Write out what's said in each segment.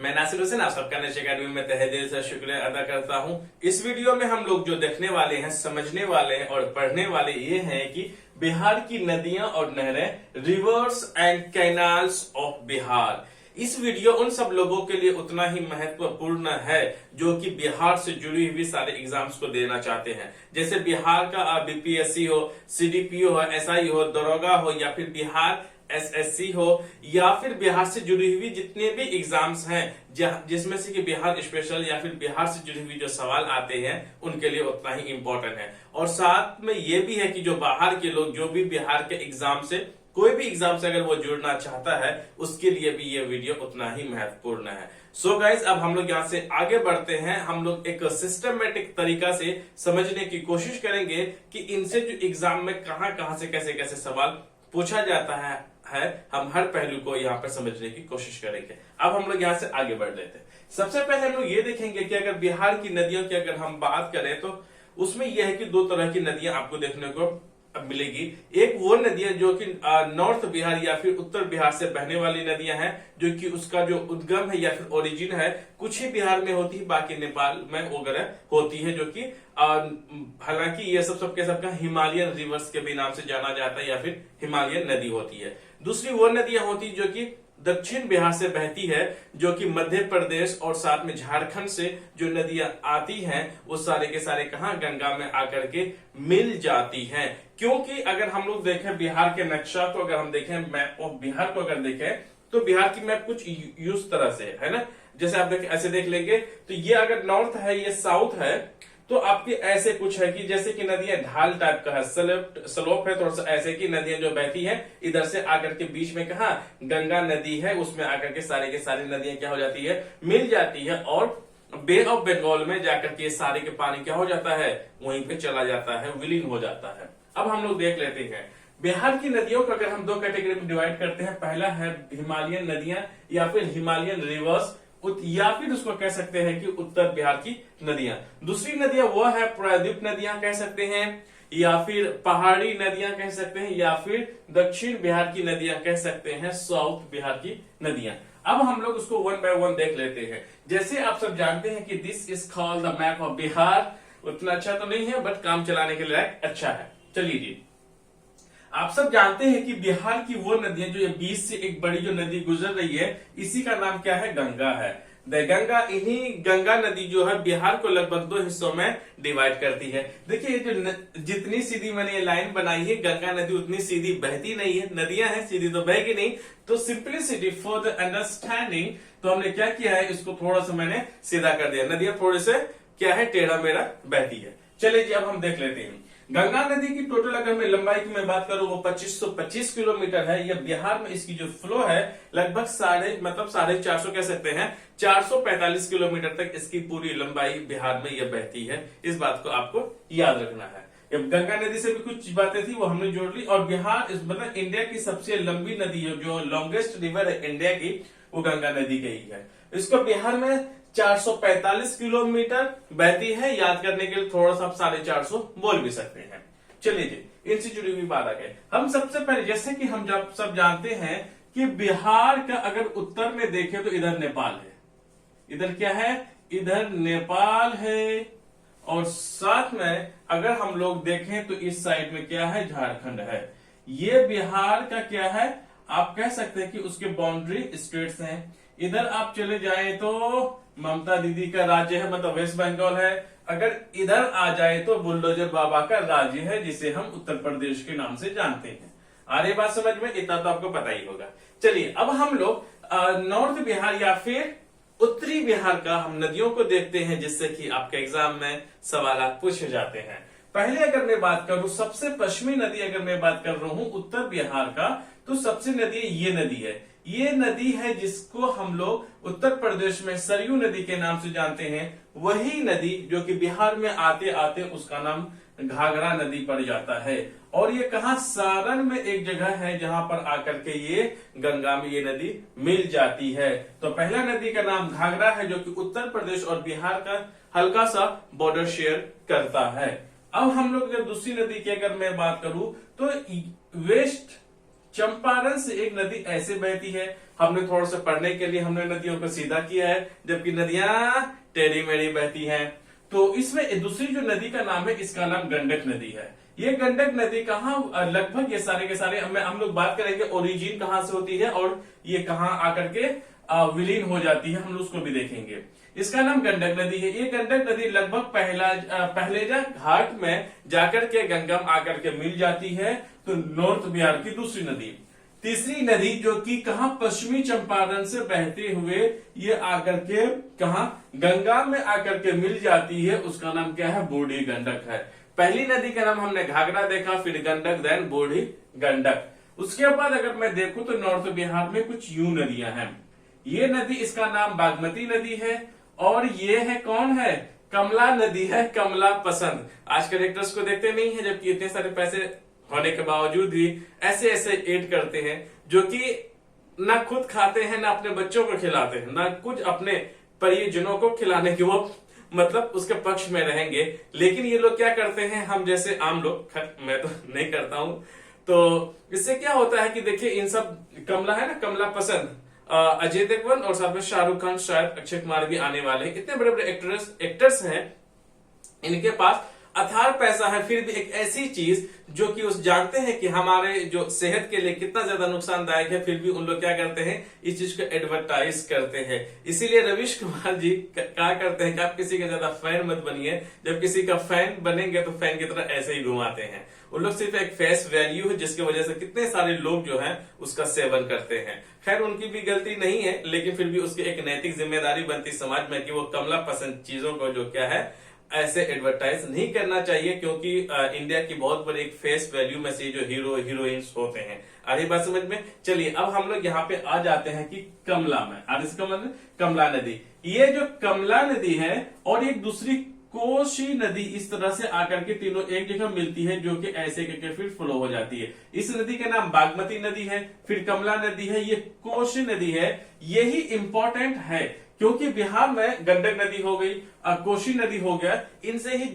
मैं नासिर हुसैन आप सबका नेश अकेडमी में तहे दिल से शुक्रिया अदा करता हूं। इस वीडियो में हम लोग जो देखने वाले हैं, समझने वाले हैं और पढ़ने वाले ये हैं कि बिहार की नदियां और नहरें, reverse and canals of Bihar. इस वीडियो उन सब लोगों के लिए उतना ही महत्वपूर्ण है जो कि बिहार से जुड़ी हुई सारे एग्जाम्स को देना चाहते हैं। जैसे बिहार का बीपीएससी हो, सीडीपीओ हो, एसआई हो, दरोगा हो, या फिर बिहार एसएससी हो, या फिर बिहार से जुड़ी हुई जितने भी एग्जाम्स हैं जिसमें से कि बिहार स्पेशल या फिर बिहार से जुड़ी हुई जो सवाल आते हैं उनके लिए उतना ही इंपॉर्टेंट है। और साथ में ये भी है कि जो बाहर के लोग जो भी बिहार के एग्जाम से कोई भी एग्जाम से अगर वो जुड़ना चाहता है उसके लिए भी ये वीडियो उतना ही महत्वपूर्ण है। सो गाइज, अब हम लोग यहाँ से आगे बढ़ते हैं। हम लोग एक सिस्टमेटिक तरीका से समझने की कोशिश करेंगे कि इनसे जो एग्जाम में कहां से कैसे कैसे सवाल पूछा जाता है हम हर पहलू को यहाँ पर समझने की कोशिश करेंगे। अब हम लोग यहाँ से आगे बढ़ लेते हैं। सबसे पहले हम लोग ये देखेंगे कि अगर बिहार की नदियों की अगर हम बात करें तो उसमें यह है कि दो तरह की नदियां आपको देखने को मिलेगी। एक वो नदियां जो कि नॉर्थ बिहार या फिर उत्तर बिहार से बहने वाली नदियां हैं, जो कि उसका जो उद्गम है या फिर ओरिजिन है कुछ ही बिहार में होती है, बाकी नेपाल में वगैरह होती है, जो कि हालांकि ये सबके सबका हिमालयन रिवर्स के भी नाम से जाना जाता है या फिर हिमालयन नदी होती है। दूसरी वो नदियां होती जो कि दक्षिण बिहार से बहती है, जो कि मध्य प्रदेश और साथ में झारखंड से जो नदियां आती हैं वो सारे के सारे कहां गंगा में आकर के मिल जाती हैं। क्योंकि अगर हम लोग देखें बिहार के नक्शा को, अगर हम देखें मैप ऑफ बिहार को अगर देखें तो बिहार की मैप कुछ यूज तरह से है ना। जैसे आप देखें, ऐसे देख लेंगे तो ये अगर नॉर्थ है, ये साउथ है, तो आपके ऐसे कुछ है कि जैसे कि नदियां ढाल टाइप का है, स्लोप है, थोड़ा सा ऐसे की नदियां जो बहती है इधर से आकर के बीच में कहा गंगा नदी है, उसमें आकर के सारी नदियां क्या हो जाती है, मिल जाती है और बे ऑफ बंगाल में जाकर के सारे के पानी क्या हो जाता है, वहीं पे चला जाता है, विलीन हो जाता है। अब हम लोग देख लेते हैं बिहार की नदियों को अगर हम दो कैटेगरी में डिवाइड करते हैं। पहला है हिमालयन नदियां या फिर हिमालयन रिवर्स, या फिर उसको कह सकते हैं कि उत्तर बिहार की नदियां। दूसरी नदियां वो है प्रायद्वीप नदियां कह सकते हैं, या फिर पहाड़ी नदियां कह सकते हैं, या फिर दक्षिण बिहार की नदियां कह सकते हैं, साउथ बिहार की नदियां। अब हम लोग उसको वन बाय वन देख लेते हैं। जैसे आप सब जानते हैं कि this is called the map of Bihar. उतना अच्छा तो नहीं है बट काम चलाने के लिए अच्छा है। चलिए जी, आप सब जानते हैं कि बिहार की वो नदियां जो ये बीच से एक बड़ी जो नदी गुजर रही है, इसी का नाम क्या है, गंगा है। गंगा, इन्हीं गंगा नदी जो है बिहार को लगभग दो हिस्सों में डिवाइड करती है। देखिए जो जितनी सीधी मैंने ये लाइन बनाई है, गंगा नदी उतनी सीधी बहती नहीं है, नदियां हैं सीधी तो बहेगी नहीं। तो सिंपलिसिटी फॉर द अंडरस्टैंडिंग तो हमने क्या किया है, इसको थोड़ा सा मैंने सीधा कर दिया। नदियां थोड़े से क्या है, टेढ़ा मेढ़ा बहती है। चलिए जी, अब हम देख लेते हैं गंगा नदी की टोटल अगर मैं लंबाई की मैं बात करूं वो 2525 किलोमीटर है। यह बिहार में इसकी जो फ्लो है लगभग 450 कह सकते हैं, 445 किलोमीटर तक इसकी पूरी लंबाई बिहार में यह बहती है। इस बात को आपको याद रखना है। गंगा नदी से भी कुछ बातें थी वो हमने जोड़ ली। और बिहार मतलब इंडिया की सबसे लंबी नदी है, जो लॉन्गेस्ट रिवर है इंडिया की, वो गंगा नदी की ही है। इसको बिहार में 445 किलोमीटर बहती है। याद करने के लिए थोड़ा सा आप 450 बोल भी सकते हैं। चलिए जी, इनसे जुड़ी हुई बात आ गई। हम सबसे पहले जैसे कि हम जब सब जानते हैं कि बिहार का अगर उत्तर में देखें तो इधर नेपाल है, इधर क्या है, इधर नेपाल है, और साथ में अगर हम लोग देखें तो इस साइड में क्या है, झारखंड है। ये बिहार का क्या है, आप कह सकते हैं कि उसके बाउंड्री स्टेट्स हैं। इधर आप चले जाए तो ममता दीदी का राज्य है, मतलब वेस्ट बंगाल है। अगर इधर आ जाए तो बुलडोजर बाबा का राज्य है, जिसे हम उत्तर प्रदेश के नाम से जानते हैं। आ रही बात समझ में, इतना तो आपको पता ही होगा। चलिए अब हम लोग नॉर्थ बिहार या फिर उत्तरी बिहार का हम नदियों को देखते हैं, जिससे कि आपके एग्जाम में सवाल पूछे जाते हैं। पहले अगर मैं बात करूं सबसे पश्चिमी नदी अगर मैं बात कर रहा हूं उत्तर बिहार का, तो सबसे नदी ये नदी है। ये नदी है जिसको हम लोग उत्तर प्रदेश में सरयू नदी के नाम से जानते हैं। वही नदी जो कि बिहार में आते आते उसका नाम घाघरा नदी पड़ जाता है। और ये कहा, सारण में एक जगह है जहां पर आकर के ये गंगा में ये नदी मिल जाती है। तो पहला नदी का नाम घाघरा है, जो कि उत्तर प्रदेश और बिहार का हल्का सा बॉर्डर शेयर करता है। अब हम लोग अगर दूसरी नदी की अगर मैं बात करूं तो वेस्ट चंपारण से एक नदी ऐसे बहती है, हमने थोड़ा सा पढ़ने के लिए हमने नदियों को सीधा किया है, जबकि नदियां टेढ़ी मेढ़ी बहती हैं। तो इसमें दूसरी जो नदी का नाम है, इसका नाम गंडक नदी है। ये गंडक नदी कहाँ, लगभग ये सारे के सारे हम लोग बात करेंगे ओरिजिन कहाँ से होती है और ये कहाँ आकर के विलीन हो जाती है, हम लोग उसको भी देखेंगे। इसका नाम गंडक नदी है। ये गंडक नदी लगभग पहलेजा घाट में जाकर के गंगम आकर के मिल जाती है। तो नॉर्थ बिहार की दूसरी नदी। तीसरी नदी जो कि कहा पश्चिमी चंपारण से बहते हुए ये आकर के कहा गंगा में आकर के मिल जाती है, उसका नाम क्या है, बूढ़ी गंडक है। पहली नदी का नाम हमने घाघरा देखा, फिर गंडक, देन बूढ़ी गंडक। उसके बाद अगर मैं देखूं तो नॉर्थ बिहार में कुछ यूं नदियां हैं। ये नदी, इसका नाम बागमती नदी है, और ये है कौन है, कमला नदी है, कमला पसंद। आज के एक्टर्स को देखते नहीं है, जबकि इतने सारे पैसे होने के बावजूद भी ऐसे ऐसे एड करते हैं जो कि ना खुद खाते हैं, ना अपने बच्चों को खिलाते हैं, ना कुछ अपने परिजनों को खिलाने की वो मतलब उसके पक्ष में रहेंगे। लेकिन ये लोग क्या करते हैं, हम जैसे आम लोग, मैं तो नहीं करता हूं, तो इससे क्या होता है कि देखिए इन सब, कमला है ना, कमला पसंद, अजय देवगन और साथ में शाहरुख खान, शायद अक्षय कुमार भी आने वाले हैं। इतने बड़े बड़े एक्टर्स हैं, इनके पास अथाह पैसा है, फिर भी एक ऐसी चीज जो कि उस जानते हैं कि हमारे जो सेहत के लिए कितना ज्यादा नुकसानदायक है, फिर भी उन लोग क्या करते हैं, इस चीज को एडवर्टाइज करते हैं। इसीलिए रवीश कुमार जी क्या करते हैं कि आप किसी का ज्यादा फैन मत बनिए, जब किसी का फैन बनेंगे तो फैन की तरह ऐसे ही घुमाते हैं। उन लोग सिर्फ एक फेस वैल्यू है, जिसकी वजह से कितने सारे लोग जो हैं उसका सेवन करते हैं। खैर उनकी भी गलती नहीं है, लेकिन फिर भी उसकी एक नैतिक जिम्मेदारी बनती समाज में कि वो कमला पसंद चीजों को जो क्या है ऐसे एडवर्टाइज नहीं करना चाहिए, क्योंकि इंडिया की बहुत बड़ी एक फेस वैल्यू में से जो हीरो हीरोइंस होते हैं। आ रही बात समझ में? चलिए अब हम लोग यहाँ पे आ जाते हैं कि कमला में, आज इसका मतलब कमला नदी। ये जो कमला नदी है और एक दूसरी कोशी नदी इस तरह से आकर के तीनों एक जगह मिलती है, जो कि ऐसे करके फिर फ्लो हो जाती है। इस नदी का नाम बागमती नदी है, फिर कमला नदी है, ये कोशी नदी है। यही इंपॉर्टेंट है क्योंकि बिहार में गंडक नदी हो गई, कोशी नदी हो गया, इनसे ही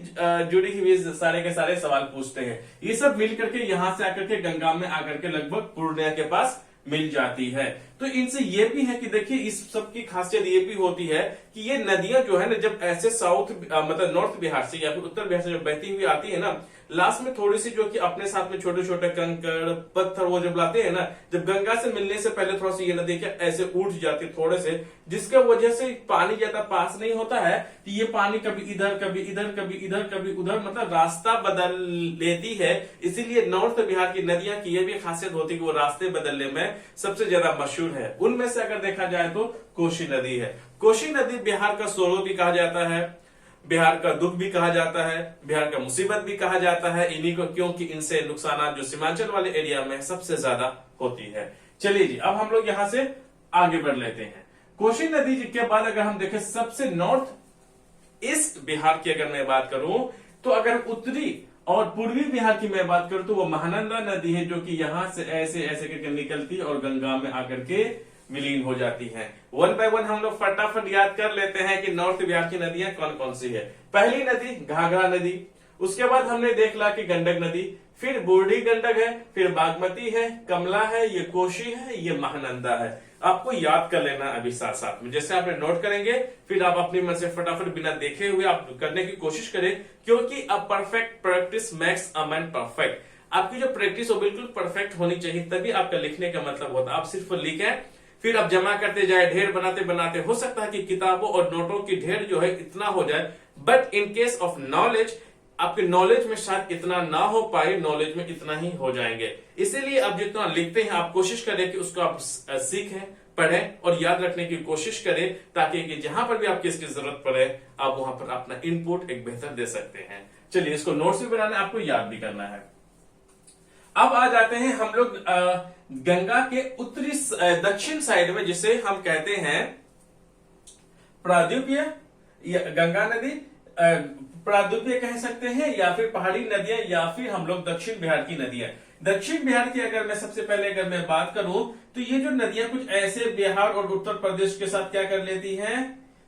जुड़ी हुई सारे के सारे सवाल पूछते हैं। ये सब मिल करके यहां से आकर के गंगा में आकर के लगभग पूर्णिया के पास मिल जाती है। तो इनसे ये भी है कि देखिए इस सब की खासियत ये भी होती है कि ये नदियां जो है ना, जब ऐसे साउथ मतलब नॉर्थ बिहार से या फिर उत्तर बिहार से जब बहती हुई आती है ना, लास्ट में थोड़ी सी जो कि अपने साथ में छोटे छोटे कंकड़ पत्थर वो जब लाते हैं ना, जब गंगा से मिलने से पहले थोड़ा सा ये नदी क्या ऐसे उठ जाती है थोड़े से, जिसके वजह से पानी ज्यादा पास नहीं होता है कि ये पानी कभी इधर कभी इधर कभी इधर कभी उधर मतलब रास्ता बदल लेती है। इसीलिए नॉर्थ बिहार की नदियां की ये भी खासियत होती है कि वो रास्ते बदलने में सबसे ज्यादा मशहूर है। उनमें से अगर देखा जाए तो कोशी नदी है। कोशी नदी बिहार का सोरो भी कहा जाता है, बिहार का दुख भी कहा जाता है, बिहार का मुसीबत भी कहा जाता है इन्हीं को, क्योंकि इनसे नुकसान जो सीमांचल वाले एरिया में सबसे ज्यादा होती है। चलिए जी अब हम लोग यहां से आगे बढ़ लेते हैं। कोशी नदी के बाद अगर हम देखें सबसे नॉर्थ ईस्ट बिहार की अगर मैं बात करूं, तो अगर उत्तरी और पूर्वी बिहार की मैं बात करूं तो वो महानंदा नदी है, जो कि यहां से ऐसे ऐसे करके निकलती और गंगा में आकर के विलीन हो जाती हैं। वन बाय वन हम लोग फटाफट याद कर लेते हैं कि नॉर्थ बिहार की नदियां कौन कौन सी है। पहली नदी घाघरा नदी, उसके बाद हमने देख ला कि गंडक नदी, फिर बूढ़ी गंडक है, फिर बागमती है, कमला है, ये कोशी है, ये महानंदा है। आपको याद कर लेना अभी साथ साथ में, जैसे आपने नोट करेंगे फिर आप अपनी मन से फटाफट बिना देखे हुए आप करने की कोशिश करें, क्योंकि a perfect practice makes a man perfect. आपकी जो प्रैक्टिस हो बिल्कुल परफेक्ट होनी चाहिए, तभी आपका लिखने का मतलब होता है। आप सिर्फ लिखें फिर आप जमा करते जाए, ढेर बनाते बनाते हो सकता है कि किताबों और नोटों की ढेर जो है इतना हो जाए, but in case of knowledge आपके नॉलेज में शायद इतना ना हो पाए, नॉलेज में इतना ही हो जाएंगे। इसीलिए आप जितना लिखते हैं आप कोशिश करें कि उसको आप सीखें, पढ़ें और याद रखने की कोशिश करें, ताकि कि जहां पर भी आपकी इसकी जरूरत पड़े आप वहां पर अपना इनपुट एक बेहतर दे सकते हैं। चलिए इसको नोट्स भी बनाना, आपको याद भी करना है। अब आ जाते हैं हम लोग गंगा के उत्तरी दक्षिण साइड में, जिसे हम कहते हैं प्राद्वीपीय गंगा नदी, प्राद्वीपीय कह सकते हैं, या फिर पहाड़ी नदियां, या फिर हम लोग दक्षिण बिहार की नदियां। दक्षिण बिहार की अगर मैं सबसे पहले अगर मैं बात करूं तो ये जो नदियां कुछ ऐसे बिहार और उत्तर प्रदेश के साथ क्या कर लेती हैं,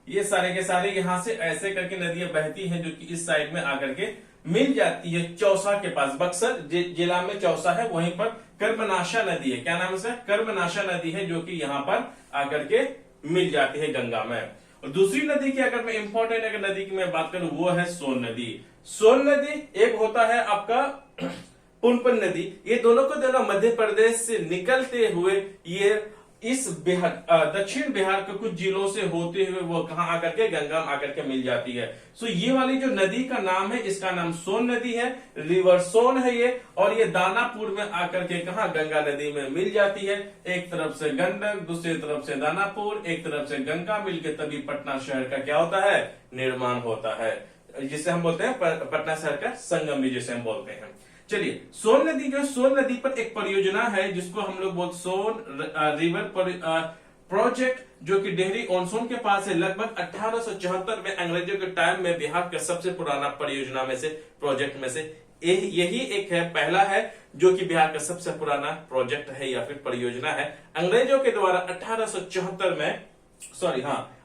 ये सारे के सारे यहां से ऐसे करके नदियां बहती हैं, जो कि इस साइड में आकर के मिल जाती है चौसा के पास, बक्सर जिला में चौसा है, वहीं पर कर्मनाशा नदी है। क्या नाम है इसका? कर्मनाशा नदी है, जो कि यहाँ पर आकर के मिल जाती है गंगा में। और दूसरी नदी की अगर मैं इंपॉर्टेंट अगर नदी की मैं बात करूं, वो है सोन नदी। सोन नदी एक होता है आपका पुनपुन नदी। ये दोनों को दोनों मध्य प्रदेश से निकलते हुए ये इस बिहार दक्षिण बिहार के कुछ जिलों से होते हुए वो कहां आकर के गंगा में आकर के मिल जाती है। सो ये वाली जो नदी का नाम है, इसका नाम सोन नदी है, रिवर सोन है ये। और ये दानापुर में आकर के कहा गंगा नदी में मिल जाती है। एक तरफ से गंडक, दूसरी तरफ से दानापुर, एक तरफ से गंगा मिलकर तभी पटना शहर का क्या होता है? निर्माण होता है, जिसे हम बोलते हैं पटना शहर का संगम भी जिसे हम बोलते हैं। चलिए, सोन नदी जो सोन नदी पर एक परियोजना है जिसको हम लोग बोलते सोन रिवर प्रोजेक्ट, जो कि डेहरी ऑनसोन के पास है। लगभग 1874 में अंग्रेजों के टाइम में बिहार का सबसे पुराना परियोजना में से, प्रोजेक्ट में से यही एक है, पहला है जो कि बिहार का सबसे पुराना प्रोजेक्ट है या फिर परियोजना है। अंग्रेजों के द्वारा 1874 में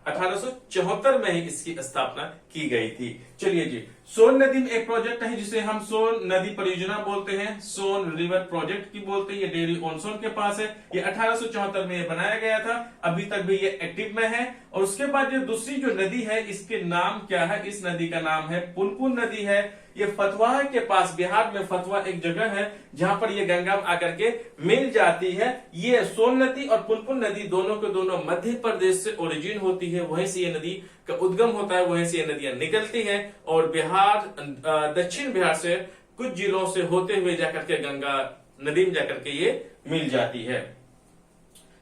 1874 में ही इसकी स्थापना की गई थी। चलिए जी, सोन नदी में एक प्रोजेक्ट है जिसे हम सोन नदी परियोजना बोलते हैं, सोन रिवर प्रोजेक्ट की बोलते हैं। ये डेहरी ऑनसोन के पास है। ये 1874 में ये बनाया गया था, अभी तक भी ये एक्टिव में है। और उसके बाद जो दूसरी जो नदी है, इसके नाम क्या है? इस नदी का नाम है पुनपुन नदी है। ये फतुहा के पास, बिहार में फतुहा एक जगह है जहां पर ये गंगा में आकर के मिल जाती है। ये सोन नदी और पुनपुन नदी दोनों के दोनों मध्य प्रदेश से ओरिजिन होती है, वहीं से ये नदी का उद्गम होता है, वहीं से ये नदियां निकलती है और बिहार दक्षिण बिहार से कुछ जिलों से होते हुए जाकर के गंगा नदी में जाकर के ये मिल जाती है।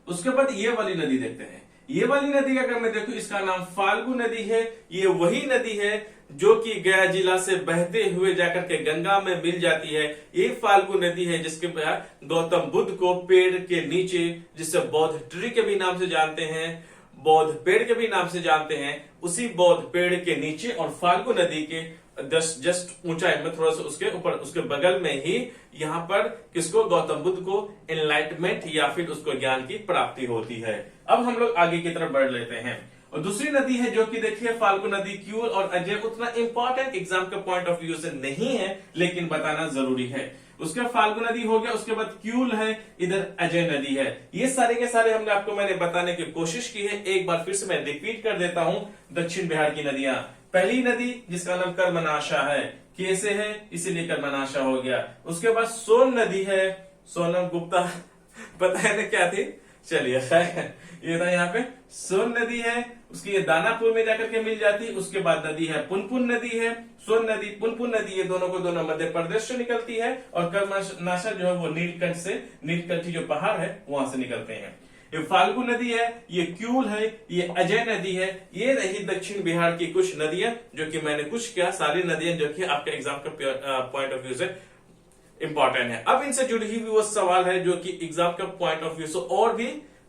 उसके बाद ये वाली नदी देखते हैं। ये वाली नदी अगर मैं देखूं, इसका नाम फाल्गु नदी है। ये वही नदी है जो कि गया जिला से बहते हुए जाकर के गंगा में मिल जाती है। ये फाल्गु नदी है जिसके गौतम बुद्ध को पेड़ के नीचे, जिसे बौद्ध ट्री के भी नाम से जानते हैं, बौद्ध पेड़ के भी नाम से जानते हैं, उसी बौद्ध पेड़ के नीचे और फाल्गु नदी के जस्ट ऊंचाई में थोड़ा सा उसके ऊपर, उसके बगल में ही यहाँ पर किसको? गौतम बुद्ध को एनलाइटमेंट या फिर उसको ज्ञान की प्राप्ति होती है। अब हम लोग आगे की तरफ बढ़ लेते हैं। और दूसरी नदी है जो कि देखिए फाल्गु नदी, क्यूल और अजय उतना इंपॉर्टेंट एग्जाम के पॉइंट ऑफ व्यू से नहीं है, लेकिन बताना जरूरी है। उसके फाल्गु नदी हो गया, उसके बाद क्यूल है, इधर अजय नदी है। ये सारे के सारे मैंने बताने की कोशिश की है। एक बार फिर से मैं रिपीट कर देता हूं दक्षिण बिहार की नदियां। पहली नदी जिसका नाम कर्मनाशा है, कैसे है इसीलिए कर्मनाशा हो गया। उसके बाद सोन नदी है, सोनम गुप्ता पता है ना क्या थी, चलिए ये था यहाँ पे सोन नदी है। उसकी ये दानापुर में जाकर के मिल जाती। उसके बाद नदी है पुनपुन नदी है, सोन नदी, पुनपुन नदी, ये दोनों को दोनों मध्य प्रदेश से निकलती है। और कर्मनाशा जो है वो नीलकंठ से, नीलकंठी जो पहाड़ है वहां से निकलते हैं। ये फाल्गु नदी है, ये क्यूल है, ये अजय नदी है। ये रही दक्षिण बिहार की कुछ नदियां जो कि मैंने कुछ किया, सारी नदियां जो कि आपके एग्जाम के पॉइंट ऑफ व्यू से इंपॉर्टेंट है। अब इनसे जुड़ी हुई वो सवाल है जो कि एग्जाम के पॉइंट ऑफ व्यू से और भी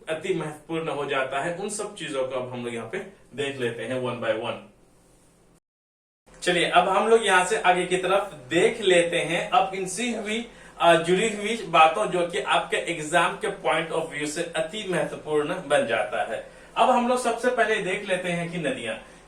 अति महत्वपूर्ण हो जाता है। उन सब चीजों को अब हम लोग यहाँ पे देख लेते हैं वन बाय वन। चलिए, अब हम लोग यहाँ से आगे की तरफ देख लेते हैं अब इनसे हुई जुड़ी हुई बातों जो कि आपके एग्जाम के पॉइंट ऑफ व्यू से अति महत्वपूर्ण बन जाता है। अब हम लोग सबसे पहले देख लेते हैं कि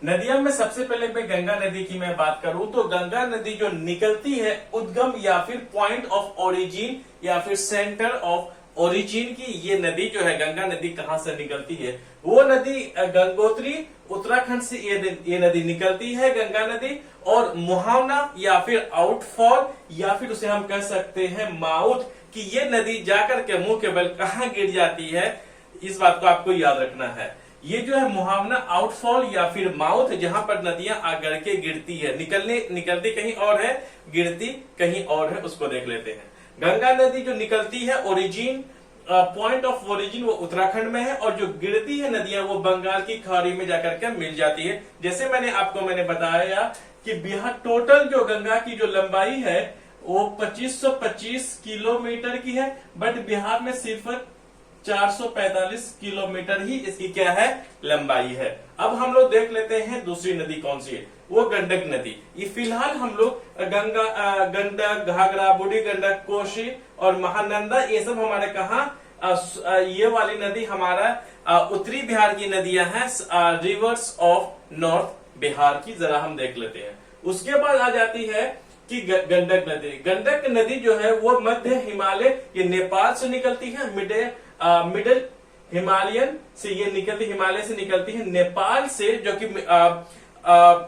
नदियां में सबसे पहले मैं गंगा नदी की मैं बात करूं तो गंगा नदी जो निकलती है उद्गम या फिर पॉइंट ऑफ ओरिजिन या फिर सेंटर ऑफ ओरिजिन की, ये नदी जो है गंगा नदी कहां से निकलती है? वो नदी गंगोत्री उत्तराखंड से ये नदी निकलती है गंगा नदी। और मुहावना या फिर आउटफॉल या फिर उसे हम कह सकते हैं माउथ, कि ये नदी जाकर के मुंह के बल कहां गिर जाती है, इस बात को आपको याद रखना है। ये जो है मुहावना, आउटफॉल या फिर माउथ, जहां पर नदियां आकर के गिरती है, निकलती कहीं और है, गिरती कहीं और है, उसको देख लेते हैं। गंगा नदी जो निकलती है ओरिजिन, पॉइंट ऑफ ओरिजिन वो उत्तराखंड में है, और जो गिरती है नदियां वो बंगाल की खाड़ी में जाकर के मिल जाती है। जैसे मैंने बताया कि बिहार टोटल जो गंगा की जो लंबाई है वो 2525 किलोमीटर की है, बट बिहार में सिर्फ 445 किलोमीटर ही इसकी क्या है? लंबाई है। अब हम लोग देख लेते हैं दूसरी नदी कौन सी है, वो गंडक नदी। ये फिलहाल हम लोग गंडक, घाघरा, बूढ़ी गंडक, कोसी और महानंदा, ये सब हमारे कहा, ये वाली नदी हमारा उत्तरी बिहार की नदियां हैं, रिवर्स ऑफ नॉर्थ बिहार की, जरा हम देख लेते हैं। उसके बाद आ जाती है कि गंडक नदी, गंडक नदी जो है वो मध्य हिमालय, ये नेपाल से निकलती है, मिडिल हिमालयन से ये निकलती, हिमालय से निकलती है, नेपाल से जो कि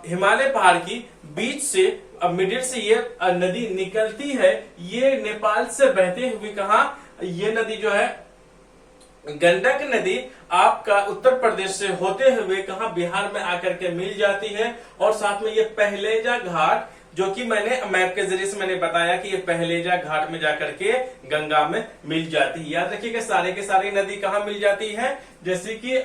हिमालय पहाड़ की बीच से मिडिल से ये नदी निकलती है। ये नेपाल से बहते हुए कहा, ये नदी जो है गंडक नदी आपका उत्तर प्रदेश से होते हुए कहा बिहार में आकर के मिल जाती है। और साथ में ये पहलेजा घाट, जो कि मैंने मैप के जरिए से मैंने बताया कि ये पहलेजा घाट में जाकर के गंगा में मिल जाती है। याद रखिएगा सारे के सारी नदी कहाँ मिल जाती है, जैसे कि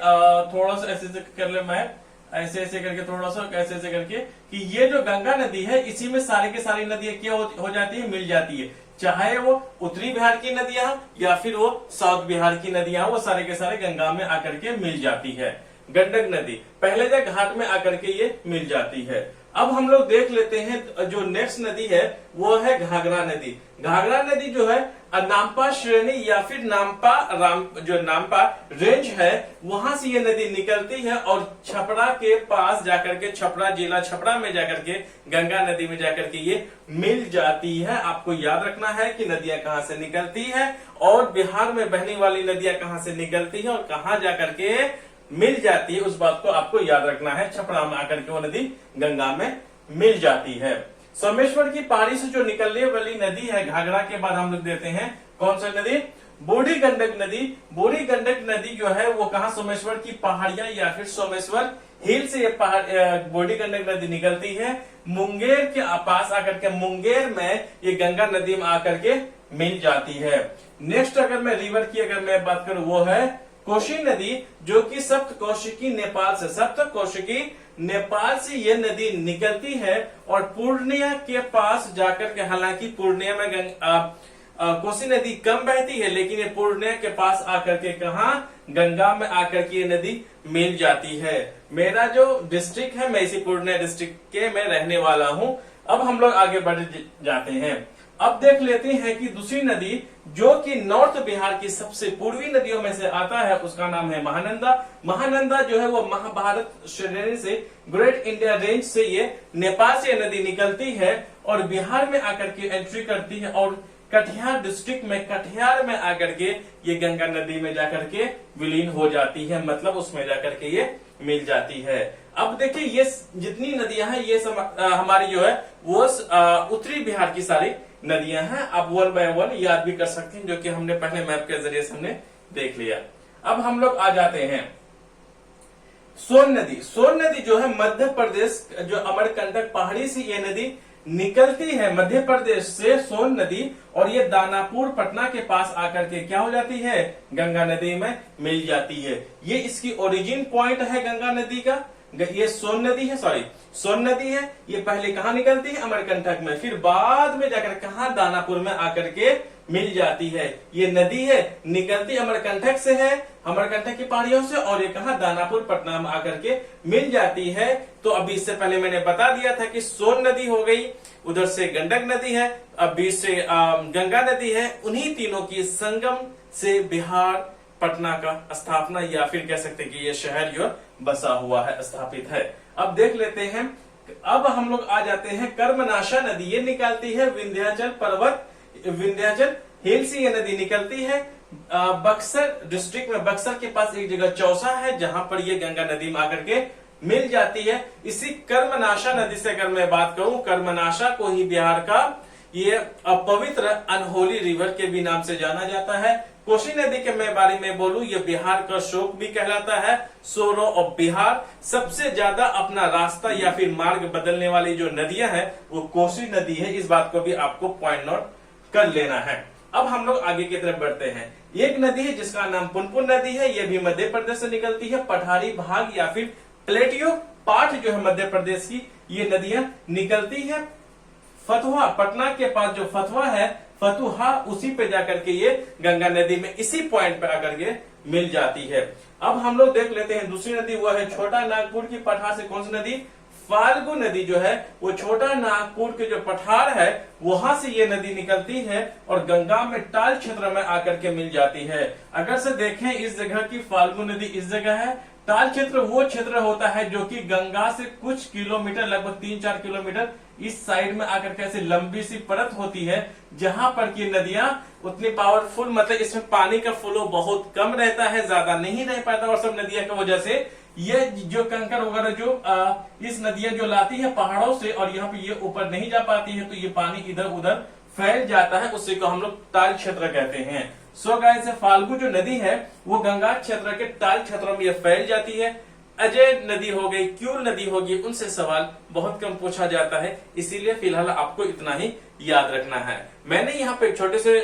थोड़ा सा ऐसे कर ले मैप, ऐसे ऐसे करके थोड़ा सा ऐसे ऐसे करके कि ये जो गंगा नदी है इसी में सारी के सारी नदियां क्या हो जाती है, मिल जाती है। चाहे वो उत्तरी बिहार की नदियां या फिर वो साउथ बिहार की नदियां, वो सारे के सारे गंगा में आकर के मिल जाती है। गंडक नदी पहलेजा घाट में आकर के ये मिल जाती है। अब हम लोग देख लेते हैं जो नेक्स्ट नदी है वो है घाघरा नदी। घाघरा नदी जो है नामपा श्रेणी या फिर नामपा रेंज है, वहां से ये नदी निकलती है और छपरा के पास जाकर के, छपरा जिला छपरा में जाकर के गंगा नदी में जाकर के ये मिल जाती है। आपको याद रखना है कि नदियां कहां से निकलती है और बिहार में बहने वाली नदियां कहां से निकलती है और कहां जाकर के मिल जाती है, उस बात को आपको याद रखना है। छपरा में आकर के वो नदी गंगा में मिल जाती है। सोमेश्वर की पहाड़ी से जो निकलने वाली नदी है घाघरा के बाद हम लोग देते हैं कौन सा नदी, बूढ़ी गंडक नदी। बूढ़ी गंडक नदी जो है वो कहा, सोमेश्वर की पहाड़ियां या फिर सोमेश्वर हिल से ये बूढ़ी गंडक नदी निकलती है। मुंगेर के पास आकर के, मुंगेर में ये गंगा नदी में आकर के मिल जाती है। नेक्स्ट अगर मैं रिवर की अगर मैं बात करूं वो है कोशी नदी, जो कि सप्तकोशिकी नेपाल से, सप्तकोशिकी नेपाल से ये नदी निकलती है और पूर्णिया के पास जाकर के, हालांकि पूर्णिया में कोसी नदी कम बहती है लेकिन ये पूर्णिया के पास आकर के कहा गंगा में आकर के ये नदी मिल जाती है। मेरा जो डिस्ट्रिक्ट है मैं इसी पूर्णिया डिस्ट्रिक्ट के मैं रहने वाला हूं। अब हम लोग आगे बढ़ जाते हैं। अब देख लेते हैं कि दूसरी नदी जो कि नॉर्थ बिहार की सबसे पूर्वी नदियों में से आता है, उसका नाम है महानंदा। महानंदा जो है वो महाभारत श्रेणी से, ग्रेट इंडिया रेंज से ये नेपाल से नदी निकलती है और बिहार में आकर के एंट्री करती है और कटिहार डिस्ट्रिक्ट में, कटिहार में आकर के ये गंगा नदी में जाकर के विलीन हो जाती है, मतलब उसमें जाकर के ये मिल जाती है। अब देखिए ये जितनी नदियां हैं ये हमारी जो है वो उत्तरी बिहार की सारी नदियां हैं। आप 1 बाय 1 याद भी कर सकते हैं, जो कि हमने पहले मैप के जरिए से हमने देख लिया। अब हम लोग आ जाते हैं सोन नदी। सोन नदी जो है मध्य प्रदेश, जो अमरकंटक पहाड़ी से ये नदी निकलती है मध्य प्रदेश से, सोन नदी, और ये दानापुर पटना के पास आकर के क्या हो जाती है, गंगा नदी में मिल जाती है। ये इसकी ओरिजिन पॉइंट है गंगा नदी का। ये सोन नदी है, सॉरी सोन नदी है। ये पहले कहाँ निकलती है, अमरकंटक में, फिर बाद में जाकर कहा दानापुर में आकर के मिल जाती है। ये नदी है निकलती अमरकंटक से है, अमरकंटक की पहाड़ियों से, और ये कहा दानापुर पटना में आकर के मिल जाती है। तो अभी इससे पहले मैंने बता दिया था कि सोन नदी हो गई, उधर से गंडक नदी है, अब बीच से गंगा नदी है। उन्हीं तीनों की संगम से बिहार पटना का स्थापना, या फिर कह सकते हैं कि ये शहर जो बसा हुआ है, स्थापित है। अब देख लेते हैं, अब हम लोग आ जाते हैं कर्मनाशा नदी। ये निकलती है विंध्याचल पर्वत, विंध्याचल हिल से ये नदी निकलती है बक्सर डिस्ट्रिक्ट में। बक्सर के पास एक जगह चौसा है जहां पर ये गंगा नदी में आकर के मिल जाती है। इसी कर्मनाशा नदी से अगर मैं बात करूं, कर्मनाशा को ही बिहार का ये पवित्र अनहोली रिवर के भी नाम से जाना जाता है। कोसी नदी के मैं बारे में बोलूं, ये बिहार का शोक भी कहलाता है, सोरो ऑफ बिहार। सबसे ज्यादा अपना रास्ता या फिर मार्ग बदलने वाली जो नदियां हैं वो कोसी नदी है। इस बात को भी आपको पॉइंट नोट कर लेना है। अब हम लोग आगे की तरफ बढ़ते हैं। एक नदी है जिसका नाम पुनपुन नदी है, ये भी मध्य प्रदेश से निकलती है। पठारी भाग या फिर प्लेटियो पार्ट जो है मध्य प्रदेश की, ये नदियां निकलती है। फतुहा, पटना के पास जो फतुहा है, फतुहा, उसी पे जाकर के ये गंगा नदी में इसी पॉइंट पे आकर के मिल जाती है। अब हम लोग देख लेते हैं दूसरी नदी, वो है छोटा नागपुर की पठार से कौन सी नदी, फाल्गु नदी जो है वो छोटा नागपुर के जो पठार है वहां से ये नदी निकलती है और गंगा में टाल क्षेत्र में आकर के मिल जाती है। अगर से देखें इस जगह की फाल्गु नदी इस जगह है, ताल क्षेत्र वो क्षेत्र होता है जो कि गंगा से कुछ किलोमीटर, लगभग 3-4 किलोमीटर इस साइड में आकर के ऐसी लंबी सी परत होती है, जहां पर की नदियां उतनी पावरफुल, मतलब इसमें पानी का फ्लो बहुत कम रहता है, ज्यादा नहीं रह पाता, और सब नदियां की वजह से ये जो कंकड़ वगैरह जो इस नदियां जो लाती है पहाड़ों से, और यहाँ पे ये ऊपर नहीं जा पाती है, तो ये पानी इधर उधर फैल जाता है, उसी को हम लोग ताल क्षेत्र कहते हैं। सो गाइस, फाल्गु जो नदी है वो गंगा क्षेत्र के ताल क्षेत्रों में ये फैल जाती है। अजय नदी हो गई, क्यूल नदी होगी, उनसे सवाल बहुत कम पूछा जाता है, इसीलिए फिलहाल आपको इतना ही याद रखना है। मैंने यहाँ पे एक छोटे से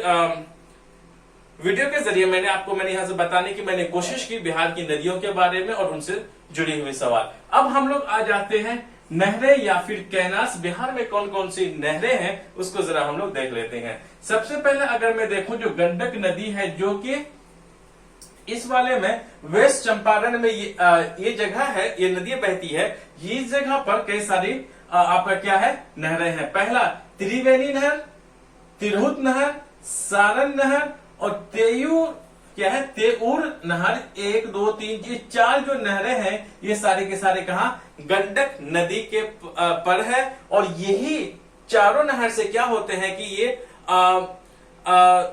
वीडियो के जरिए मैंने यहाँ से बताने की मैंने कोशिश की बिहार की नदियों के बारे में और उनसे जुड़ी हुई सवाल। अब हम लोग आ जाते हैं नहरें या फिर कैनाल्स। बिहार में कौन कौन सी नहरें हैं उसको जरा हम लोग देख लेते हैं। सबसे पहले अगर मैं देखूं, जो गंडक नदी है, जो कि इस वाले में वेस्ट चंपारण में ये जगह है, ये नदी बहती है, इस जगह पर कई सारी आपका क्या है, नहरें हैं। पहला त्रिवेणी नहर, तिरहुत नहर, सारण नहर और तेऊर नहर। 1, 2, 3 ये 4 जो नहरें हैं, ये सारे के सारे कहा गंडक नदी के पर है। और यही चारों नहर से क्या होते हैं कि ये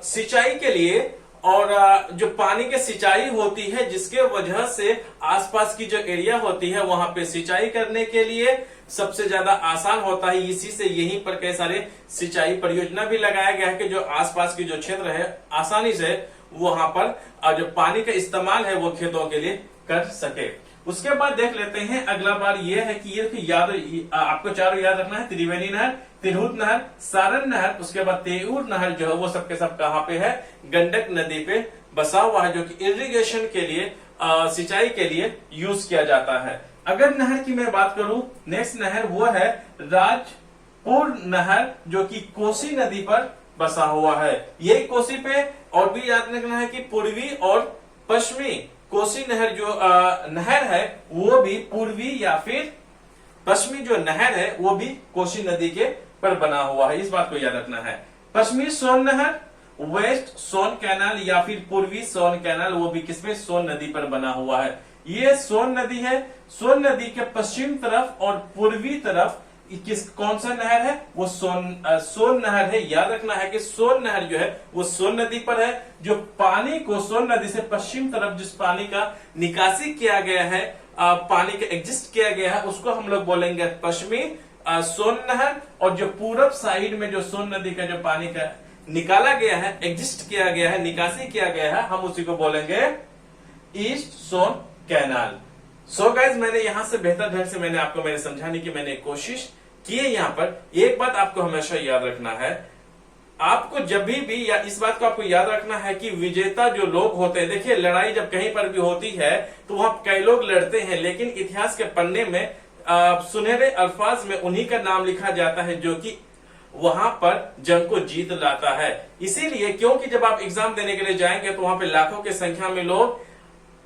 सिंचाई के लिए और जो पानी की सिंचाई होती है, जिसके वजह से आसपास की जो एरिया होती है वहां पे सिंचाई करने के लिए सबसे ज्यादा आसान होता है। इसी से यहीं पर कई सारे सिंचाई परियोजना भी लगाया गया है कि जो आसपास की जो क्षेत्र है आसानी से वहां पर जो पानी का इस्तेमाल है वो खेतों के लिए कर सके। उसके बाद देख लेते हैं अगला बार ये है कि ये आपको चारों याद रखना है, त्रिवेणी नहर, तिरहुत नहर, सारण नहर, उसके बाद तेऊर नहर जो है वो सबके सब कहां पे है, गंडक नदी पे बसा हुआ है, जो कि इरिगेशन के लिए सिंचाई के लिए यूज किया जाता है। अगर नहर की मैं बात करूं, नेक्स्ट नहर वो है राजपुर नहर, जो कि कोसी नदी पर बसा हुआ है। यही कोसी पे और भी याद रखना है कि पूर्वी और पश्चिमी कोसी नहर जो नहर है वो भी पूर्वी या फिर पश्चिमी जो नहर है वो भी कोसी नदी के पर बना हुआ है, इस बात को याद रखना है। पश्चिमी सोन नहर, वेस्ट सोन कैनाल या फिर पूर्वी सोन कैनाल, वो भी किसमें, सोन नदी पर बना हुआ है। ये सोन नदी है, सोन नदी के पश्चिम तरफ और पूर्वी तरफ कौन सा नहर है, वो सोन नहर है। याद रखना है कि सोन नहर जो है वो सोन नदी पर है। जो पानी को सोन नदी से पश्चिम तरफ जिस पानी का निकासी किया गया है, पानी का एग्जिस्ट किया गया है, उसको हम लोग बोलेंगे पश्चिमी सोन नहर। और जो पूरब साइड में जो सोन नदी का जो पानी का निकाला गया है, एग्जिस्ट किया गया है, निकासी किया गया है, हम उसी को बोलेंगे ईस्ट सोन कैनाल। सो गाइज, मैंने यहां से बेहतर ढंग से मैंने समझाने की मैंने कोशिश की है। यहाँ पर एक बात आपको हमेशा याद रखना है, आपको जब भी या इस बात को आपको याद रखना है कि विजेता जो लोग होते हैं, देखिए लड़ाई जब कहीं पर भी होती है तो वहां कई लोग लड़ते हैं, लेकिन इतिहास के पन्ने में सुनहरे अल्फाज में उन्हीं का नाम लिखा जाता है जो कि वहां पर जंग को जीत लाता है। इसीलिए क्योंकि जब आप एग्जाम देने के लिए जाएंगे तो वहां पे लाखों की संख्या में लोग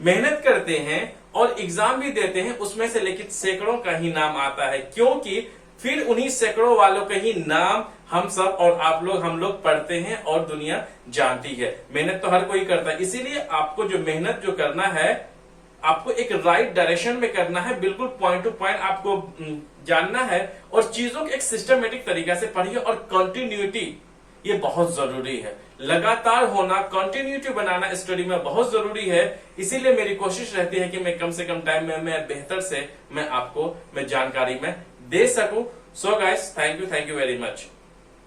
मेहनत करते हैं और एग्जाम भी देते हैं, उसमें से लेकिन सैकड़ों का ही नाम आता है, क्योंकि फिर उन्हीं सैकड़ों वालों का ही नाम हम सब और आप लोग हम लोग पढ़ते हैं और दुनिया जानती है। मेहनत तो हर कोई करता है, इसीलिए आपको जो मेहनत जो करना है आपको एक राइट डायरेक्शन में करना है, बिल्कुल पॉइंट टू पॉइंट आपको जानना है और चीजों को एक सिस्टमेटिक तरीके से पढ़िए। और कंटिन्यूटी ये बहुत जरूरी है, लगातार होना, कंटिन्यूटी बनाना स्टडी में बहुत जरूरी है। इसीलिए मेरी कोशिश रहती है कि मैं कम से कम टाइम में मैं बेहतर से मैं आपको जानकारी में दे सकूं। So guys, thank you very much.